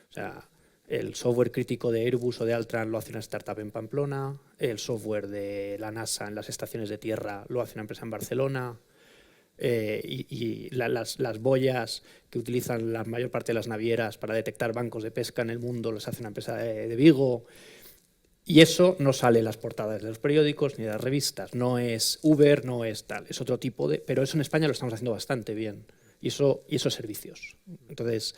O sea, el software crítico de Airbus o de Altran lo hace una startup en Pamplona, el software de la NASA en las estaciones de tierra lo hace una empresa en Barcelona, las boyas que utilizan la mayor parte de las navieras para detectar bancos de pesca en el mundo las hace una empresa de Vigo. Y eso no sale en las portadas de los periódicos ni de las revistas. No es Uber, no es tal. Es otro tipo de... Pero eso en España lo estamos haciendo bastante bien. Y eso es servicios. Entonces,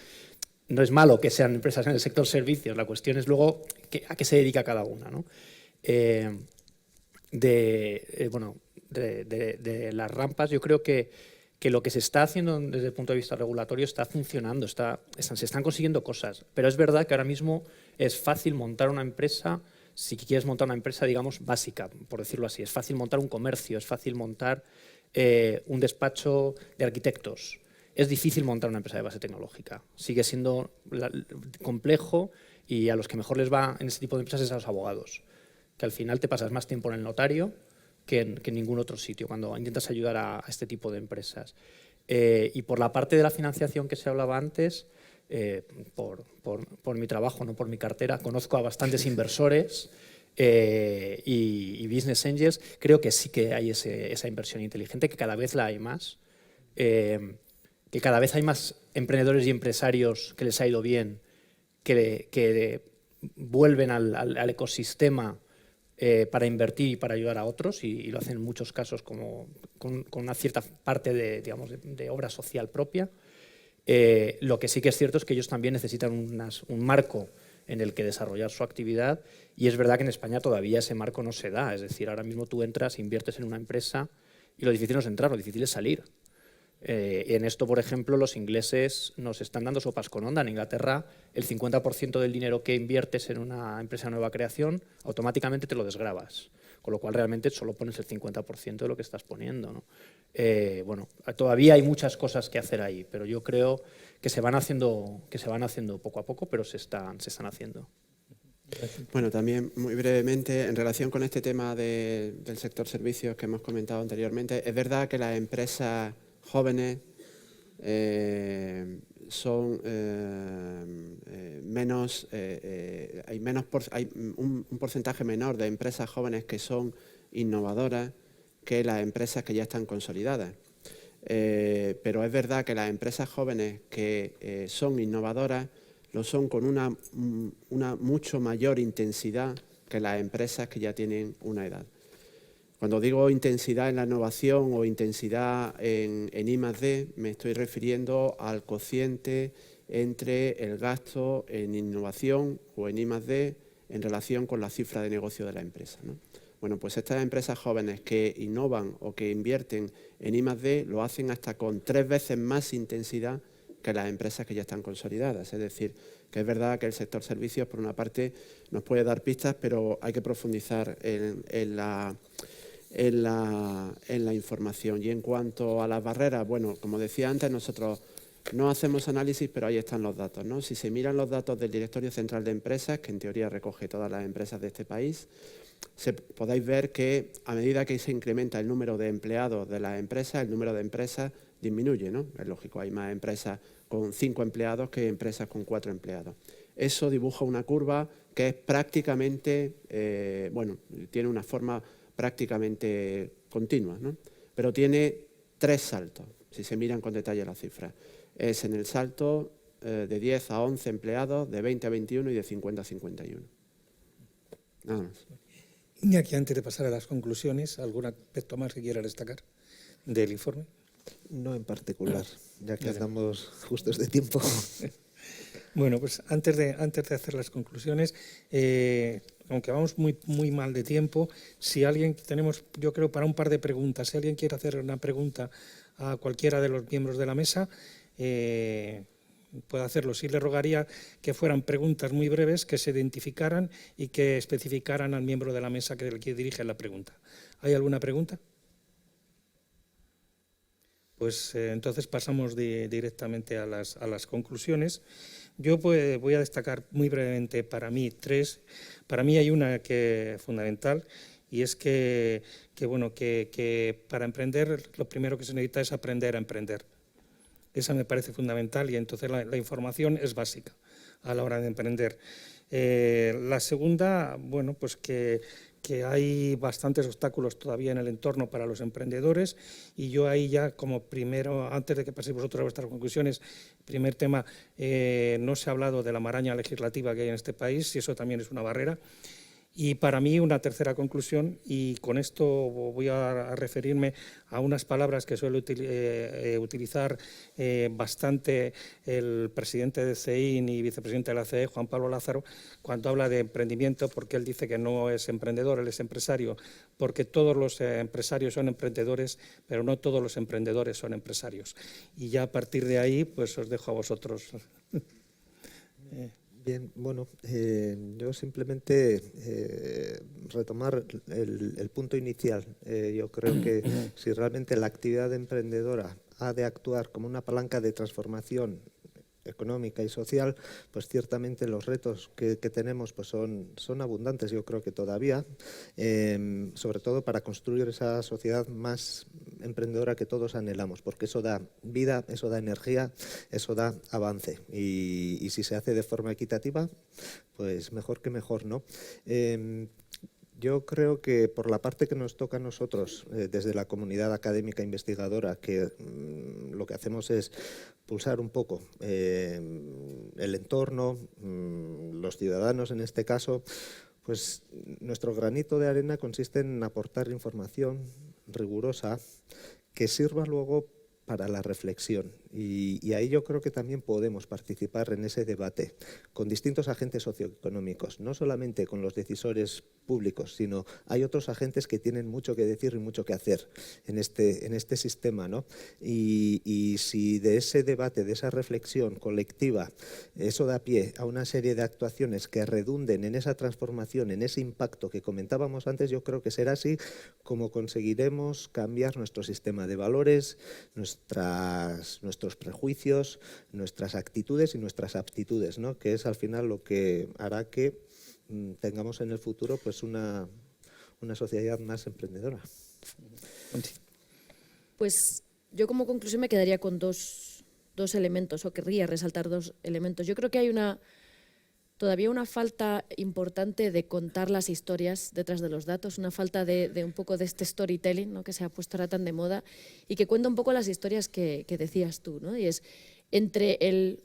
no es malo que sean empresas en el sector servicios. La cuestión es luego a qué se dedica cada una, ¿no? De las rampas, yo creo que lo que se está haciendo desde el punto de vista regulatorio está funcionando, se están consiguiendo cosas. Pero es verdad que ahora mismo es fácil montar una empresa. Si quieres montar una empresa, digamos, básica, por decirlo así, es fácil montar un comercio, es fácil montar un despacho de arquitectos. Es difícil montar una empresa de base tecnológica. Sigue siendo complejo y a los que mejor les va en ese tipo de empresas es a los abogados, que al final te pasas más tiempo en el notario que en ningún otro sitio cuando intentas ayudar a este tipo de empresas. Y por la parte de la financiación que se hablaba antes, por mi trabajo, no por mi cartera, conozco a bastantes inversores y business angels. Creo que sí que hay esa inversión inteligente, que cada vez la hay más, que cada vez hay más emprendedores y empresarios que les ha ido bien, que vuelven al ecosistema para invertir y para ayudar a otros, y lo hacen en muchos casos con una cierta parte de obra social propia. Lo que sí que es cierto es que ellos también necesitan un marco en el que desarrollar su actividad, y es verdad que en España todavía ese marco no se da. Es decir, ahora mismo tú entras, inviertes en una empresa y lo difícil no es entrar, lo difícil es salir. En esto, por ejemplo, los ingleses nos están dando sopas con onda. En Inglaterra, el 50% del dinero que inviertes en una empresa de nueva creación, automáticamente te lo desgravas, con lo cual realmente solo pones el 50% de lo que estás poniendo, ¿no? Bueno, todavía hay muchas cosas que hacer ahí, pero yo creo que se van haciendo poco a poco, pero se están haciendo. Bueno, también muy brevemente, en relación con este tema del sector servicios que hemos comentado anteriormente, es verdad que las empresas jóvenes son menos, hay un porcentaje menor de empresas jóvenes que son innovadoras que las empresas que ya están consolidadas. Pero es verdad que las empresas jóvenes que son innovadoras lo son con una mucho mayor intensidad que las empresas que ya tienen una edad. Cuando digo intensidad en la innovación o intensidad en I+D, me estoy refiriendo al cociente entre el gasto en innovación o en I+D en relación con la cifra de negocio de la empresa, ¿no? Bueno, pues estas empresas jóvenes que innovan o que invierten en I+D lo hacen hasta con 3 veces más intensidad que las empresas que ya están consolidadas. Es decir, que es verdad que el sector servicios, por una parte, nos puede dar pistas, pero hay que profundizar en la información. Y en cuanto a las barreras, bueno, como decía antes, nosotros no hacemos análisis, pero ahí están los datos, ¿no? Si se miran los datos del Directorio Central de Empresas, que en teoría recoge todas las empresas de este país, podéis ver que a medida que se incrementa el número de empleados de las empresas, el número de empresas disminuye, ¿no? Es lógico, hay más empresas con 5 empleados que empresas con 4 empleados. Eso dibuja una curva que es prácticamente, bueno, tiene una forma prácticamente continua, ¿no? Pero tiene 3 saltos, si se miran con detalle las cifras. Es en el salto de 10 a 11 empleados, de 20 a 21 y de 50 a 51. Nada más. Iñaki, antes de pasar a las conclusiones, ¿algún aspecto más que quiera destacar del informe? No en particular, ya que andamos justos de tiempo. Bueno, pues antes de hacer las conclusiones, aunque vamos muy mal de tiempo, si alguien, tenemos yo creo para un par de preguntas, si alguien quiere hacer una pregunta a cualquiera de los miembros de la mesa, puede hacerlo. Sí le rogaría que fueran preguntas muy breves, que se identificaran y que especificaran al miembro de la mesa que dirige la pregunta. ¿Hay alguna pregunta? Pues entonces pasamos directamente a las conclusiones. Yo pues, voy a destacar muy brevemente para mí tres. Para mí hay una que fundamental y es que para emprender lo primero que se necesita es aprender a emprender. Esa me parece fundamental y entonces la información es básica a la hora de emprender. La segunda, bueno, pues que hay bastantes obstáculos todavía en el entorno para los emprendedores y yo ahí ya como primero, antes de que paséis vosotros a vuestras conclusiones, primer tema, no se ha hablado de la maraña legislativa que hay en este país y eso también es una barrera. Y para mí una tercera conclusión, y con esto voy a referirme a unas palabras que suele utilizar bastante el presidente de CEIN y vicepresidente de la CE, Juan Pablo Lázaro, cuando habla de emprendimiento, porque él dice que no es emprendedor, él es empresario, porque todos los empresarios son emprendedores, pero no todos los emprendedores son empresarios. Y ya a partir de ahí, pues os dejo a vosotros. Bien, bueno, yo simplemente retomar el punto inicial. Yo creo que si realmente la actividad emprendedora ha de actuar como una palanca de transformación económica y social, pues ciertamente los retos que tenemos pues son abundantes, yo creo que todavía, sobre todo para construir esa sociedad más emprendedora que todos anhelamos, porque eso da vida, eso da energía, eso da avance y si se hace de forma equitativa, pues mejor que mejor, ¿no? Yo creo que por la parte que nos toca a nosotros, desde la comunidad académica investigadora, que lo que hacemos es pulsar un poco el entorno, los ciudadanos en este caso, pues nuestro granito de arena consiste en aportar información rigurosa que sirva luego para la reflexión y ahí yo creo que también podemos participar en ese debate con distintos agentes socioeconómicos, no solamente con los decisores públicos, sino hay otros agentes que tienen mucho que decir y mucho que hacer en este sistema, ¿no? Y si de ese debate, de esa reflexión colectiva, eso da pie a una serie de actuaciones que redunden en esa transformación, en ese impacto que comentábamos antes, yo creo que será así como conseguiremos cambiar nuestro sistema de valores, nuestros prejuicios, nuestras actitudes y nuestras aptitudes, ¿no? Que es al final lo que hará que tengamos en el futuro pues una sociedad más emprendedora. Pues yo como conclusión me quedaría con dos elementos, o querría resaltar dos elementos. Yo creo que hay todavía una falta importante de contar las historias detrás de los datos, una falta de un poco de este storytelling, ¿no? Que se ha puesto ahora tan de moda y que cuenta un poco las historias que decías tú, ¿no? Y es entre el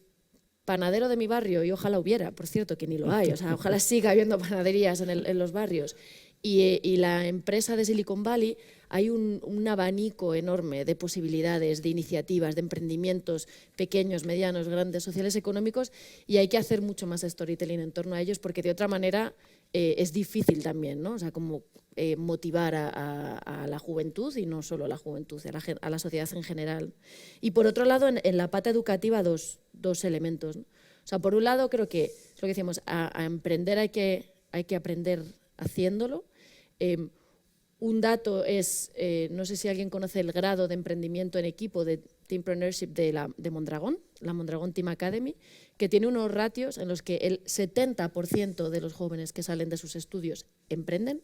panadero de mi barrio, y ojalá hubiera, por cierto, que ni lo hay, o sea, ojalá siga habiendo panaderías en los barrios, y la empresa de Silicon Valley, hay un abanico enorme de posibilidades, de iniciativas, de emprendimientos pequeños, medianos, grandes, sociales, económicos, y hay que hacer mucho más storytelling en torno a ellos, porque de otra manera es difícil también, ¿no? O sea, como motivar a la juventud, y no solo a la juventud, a la sociedad en general. Y por otro lado, en la pata educativa, dos elementos, ¿no? O sea, por un lado, creo que es lo que decíamos, a emprender hay que aprender haciéndolo. Un dato es, no sé si alguien conoce el grado de emprendimiento en equipo de Teampreneurship de Mondragón, la Mondragón Team Academy, que tiene unos ratios en los que el 70% de los jóvenes que salen de sus estudios emprenden,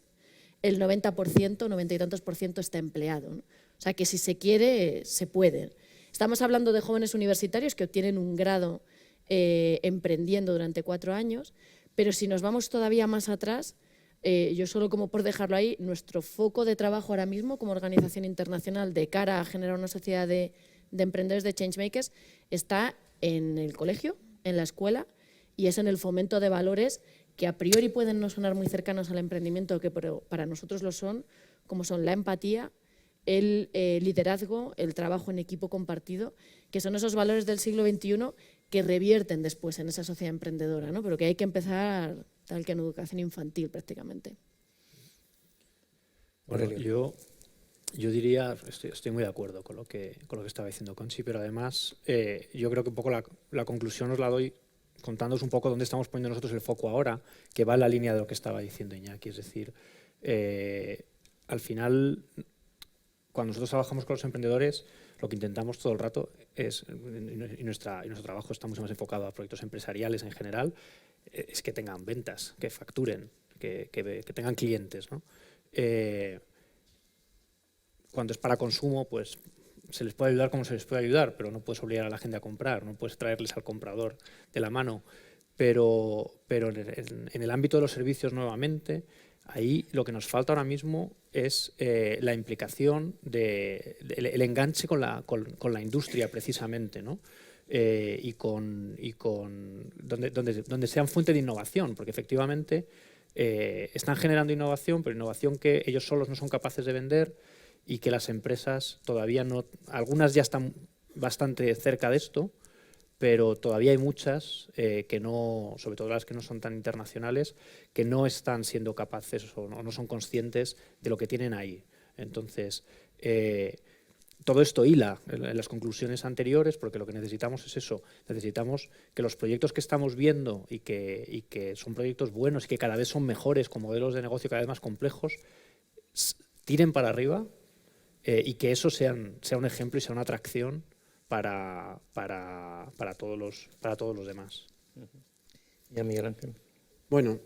el 90%, 90 y tantos por ciento está empleado, ¿no? O sea que si se quiere, se puede. Estamos hablando de jóvenes universitarios que obtienen un grado emprendiendo durante 4 años, pero si nos vamos todavía más atrás, yo solo como por dejarlo ahí, nuestro foco de trabajo ahora mismo como organización internacional de cara a generar una sociedad de emprendedores, de changemakers, está en el colegio, en la escuela, y es en el fomento de valores que a priori pueden no sonar muy cercanos al emprendimiento, pero para nosotros lo son, como son la empatía, el liderazgo, el trabajo en equipo compartido, que son esos valores del siglo XXI que revierten después en esa sociedad emprendedora, ¿no? Pero que hay que empezar tal que en educación infantil prácticamente. Bueno, yo diría, estoy muy de acuerdo con lo que estaba diciendo Conchi, pero además yo creo que un poco la conclusión os la doy contándoos un poco dónde estamos poniendo nosotros el foco ahora, que va en la línea de lo que estaba diciendo Iñaki. Es decir, al final, cuando nosotros trabajamos con los emprendedores, lo que intentamos todo el rato es, y nuestro trabajo está mucho más enfocado a proyectos empresariales en general, es que tengan ventas, que facturen, que tengan clientes, ¿no? Cuando es para consumo, pues se les puede ayudar como se les puede ayudar, pero no puedes obligar a la gente a comprar, no puedes traerles al comprador de la mano. Pero en el ámbito de los servicios, nuevamente, ahí lo que nos falta ahora mismo es la implicación, el enganche con la industria, precisamente, ¿no? Y donde sean fuente de innovación, porque efectivamente están generando innovación, pero innovación que ellos solos no son capaces de vender y que las empresas todavía no, algunas ya están bastante cerca de esto, pero todavía hay muchas que no, sobre todo las que no son tan internacionales, que no están siendo capaces o no son conscientes de lo que tienen ahí. Entonces, todo esto hila en las conclusiones anteriores, porque lo que necesitamos es eso, necesitamos que los proyectos que estamos viendo y que son proyectos buenos y que cada vez son mejores, con modelos de negocio cada vez más complejos, tiren para arriba y que eso sea un ejemplo y sea una atracción para todos los demás. ¿Y a Miguel Ángel? Bueno,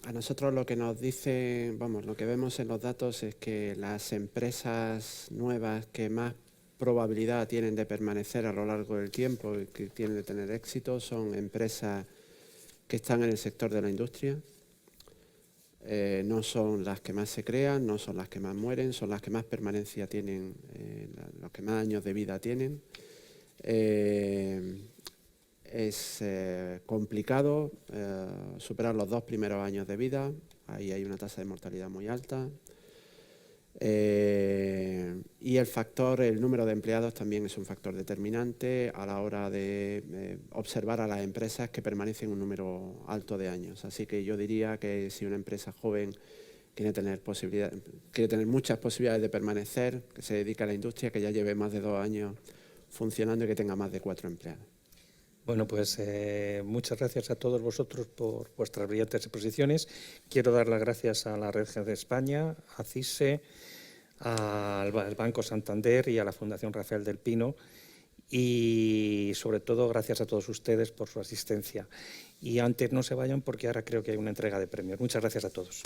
a nosotros lo que nos dice, lo que vemos en los datos es que las empresas nuevas que más probabilidad tienen de permanecer a lo largo del tiempo y que tienen de tener éxito son empresas que están en el sector de la industria. No son las que más se crean, no son las que más mueren, son las que más permanencia tienen, los que más años de vida tienen. Es complicado superar los 2 primeros años de vida, ahí hay una tasa de mortalidad muy alta. Y el número de empleados también es un factor determinante a la hora de observar a las empresas que permanecen un número alto de años. Así que yo diría que si una empresa joven quiere tener muchas posibilidades de permanecer, que se dedique a la industria, que ya lleve más de 2 años funcionando y que tenga más de 4 empleados. Bueno, pues muchas gracias a todos vosotros por vuestras brillantes exposiciones. Quiero dar las gracias a la Red G de España, a CISE, al Banco Santander y a la Fundación Rafael del Pino. Y sobre todo gracias a todos ustedes por su asistencia. Y antes no se vayan porque ahora creo que hay una entrega de premios. Muchas gracias a todos.